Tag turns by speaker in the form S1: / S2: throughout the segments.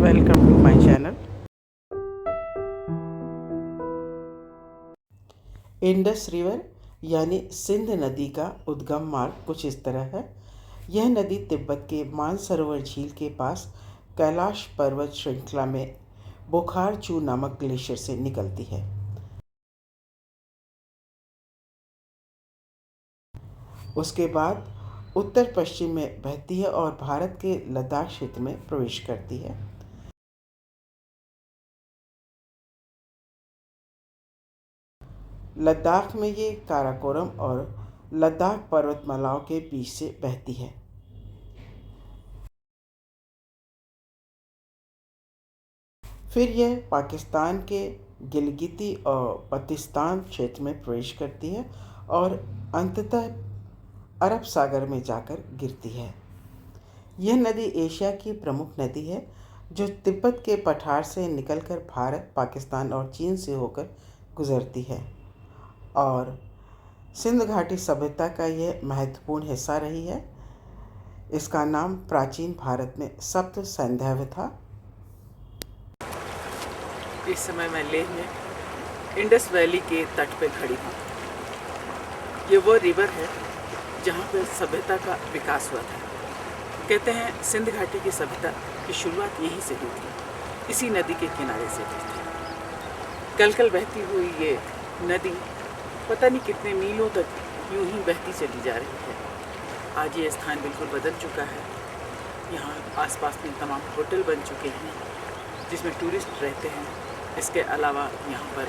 S1: welcome to my channel. Indus river यानी सिंध नदी का उद्गम मार्ग कुछ इस तरह है। यह नदी तिब्बत के मानसरोवर झील के पास कैलाश पर्वत श्रृंखला में बोखारचू नामक ग्लेशियर से निकलती है। उसके बाद उत्तर पश्चिम में बहती है और भारत के लद्दाख क्षेत्र में प्रवेश करती है। लद्दाख में ये काराकोरम और लद्दाख पर्वतमालाओं के बीच से बहती है। फिर यह पाकिस्तान के गिलगिती और बल्तिस्तान क्षेत्र में प्रवेश करती है और अंततः अरब सागर में जाकर गिरती है। यह नदी एशिया की प्रमुख नदी है जो तिब्बत के पठार से निकलकर भारत, पाकिस्तान और चीन से होकर गुजरती है और सिंध घाटी सभ्यता का यह महत्वपूर्ण हिस्सा रही है। इसका नाम प्राचीन भारत में सप्त सैंधव था। इस समय मैं लेह में इंडस वैली के तट पर खड़ी हूँ। ये वो रिवर है जहाँ पर सभ्यता का विकास हुआ था। कहते हैं सिंध घाटी की सभ्यता की शुरुआत यहीं से हुई थी, इसी नदी के किनारे से हुई थी। कल बहती हुई ये नदी पता नहीं कितने मीलों तक यूं ही बहती चली जा रही है। आज ये स्थान बिल्कुल बदल चुका है। यहाँ आसपास में तमाम होटल बन चुके हैं जिसमें टूरिस्ट रहते हैं। इसके अलावा यहाँ पर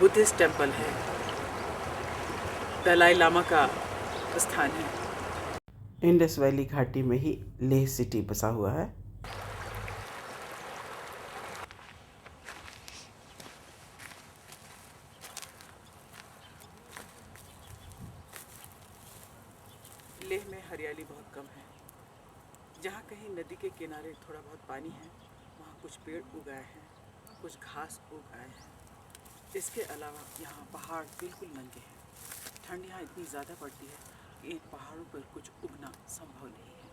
S1: बुद्धिस्ट टेम्पल है, दलाई लामा का स्थान है। इंडस वैली घाटी में ही लेह सिटी बसा हुआ है। लेह में हरियाली बहुत कम है। जहाँ कहीं नदी के किनारे थोड़ा बहुत पानी है वहाँ कुछ पेड़ उगाए हैं, कुछ घास उगाए हैं। इसके अलावा यहाँ पहाड़ बिल्कुल नंगे हैं। ठंड यहाँ इतनी ज़्यादा पड़ती है कि इन पहाड़ों पर कुछ उगना संभव नहीं है।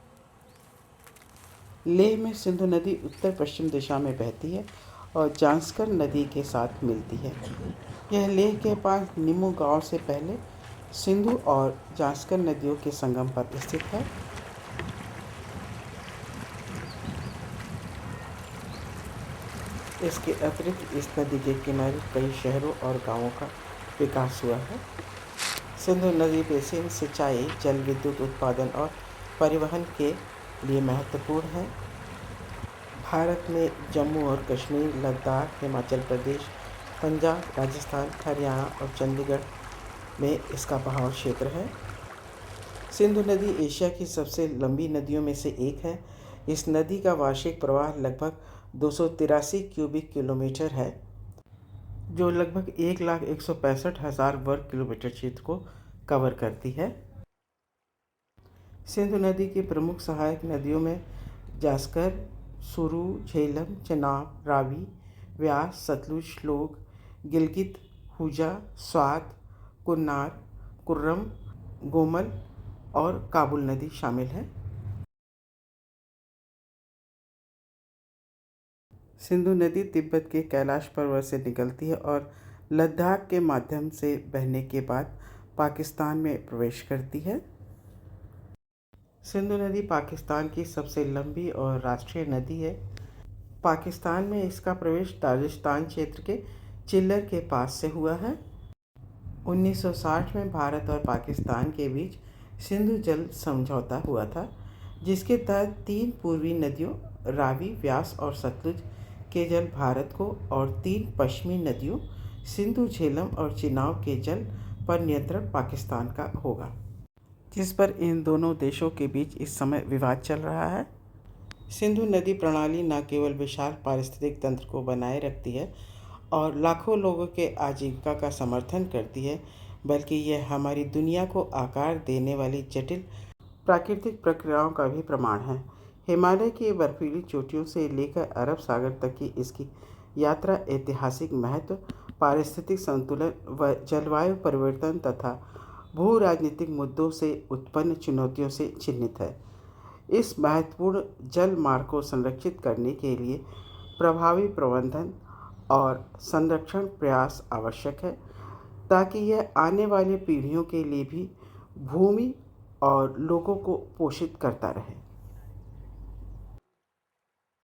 S1: लेह में सिंधु नदी उत्तर पश्चिम दिशा में बहती है और जांस्कर नदी के साथ मिलती है। यह लेह के पास निमू गांव से पहले सिंधु और जांस्कर नदियों के संगम पर स्थित है। इसके अतिरिक्त इस नदी के किनारे कई शहरों और गांवों का विकास हुआ है। सिंधु नदी बेसिन सिंचाई, जल विद्युत उत्पादन और परिवहन के लिए महत्वपूर्ण है। भारत में जम्मू और कश्मीर, लद्दाख, हिमाचल प्रदेश, पंजाब, राजस्थान, हरियाणा और चंडीगढ़ में इसका बहाव क्षेत्र है। सिंधु नदी एशिया की सबसे लंबी नदियों में से एक है। इस नदी का वार्षिक प्रवाह लगभग 283 क्यूबिक किलोमीटर है, जो लगभग 1,61,65,000 वर्ग किलोमीटर क्षेत्र को कवर करती है। सिंधु नदी की प्रमुख सहायक नदियों में जास्कर, सुरू, झेलम, चेनाब, रावी, व्यास, सतलुज, श्लोक, गिलगित, हुजा, स्वात, कुन्नार, कुर्रम, गोमल और काबुल नदी शामिल है। सिंधु नदी तिब्बत के कैलाश पर्वत से निकलती है और लद्दाख के माध्यम से बहने के बाद पाकिस्तान में प्रवेश करती है। सिंधु नदी पाकिस्तान की सबसे लंबी और राष्ट्रीय नदी है। पाकिस्तान में इसका प्रवेश दागिस्तान क्षेत्र के चिल्लर के पास से हुआ है। 1960 में भारत और पाकिस्तान के बीच सिंधु जल समझौता हुआ था, जिसके तहत 3 पूर्वी नदियों रावी, व्यास और सतलुज के जल भारत को और 3 पश्चिमी नदियों सिंधु, झेलम और चिनाब के जल पर नियंत्रण पाकिस्तान का होगा, जिस पर इन दोनों देशों के बीच इस समय विवाद चल रहा है। सिंधु नदी प्रणाली न केवल विशाल पारिस्थितिक तंत्र को बनाए रखती है और लाखों लोगों के आजीविका का समर्थन करती है, बल्कि यह हमारी दुनिया को आकार देने वाली जटिल प्राकृतिक प्रक्रियाओं का भी प्रमाण है। हिमालय की बर्फीली चोटियों से लेकर अरब सागर तक की इसकी यात्रा ऐतिहासिक महत्व, पारिस्थितिक संतुलन व जलवायु परिवर्तन तथा भू राजनीतिक मुद्दों से उत्पन्न चुनौतियों से चिन्हित है। इस महत्वपूर्ण जल मार्ग को संरक्षित करने के लिए प्रभावी प्रबंधन और संरक्षण प्रयास आवश्यक है, ताकि यह आने वाली पीढ़ियों के लिए भी भूमि और लोगों को पोषित करता रहे।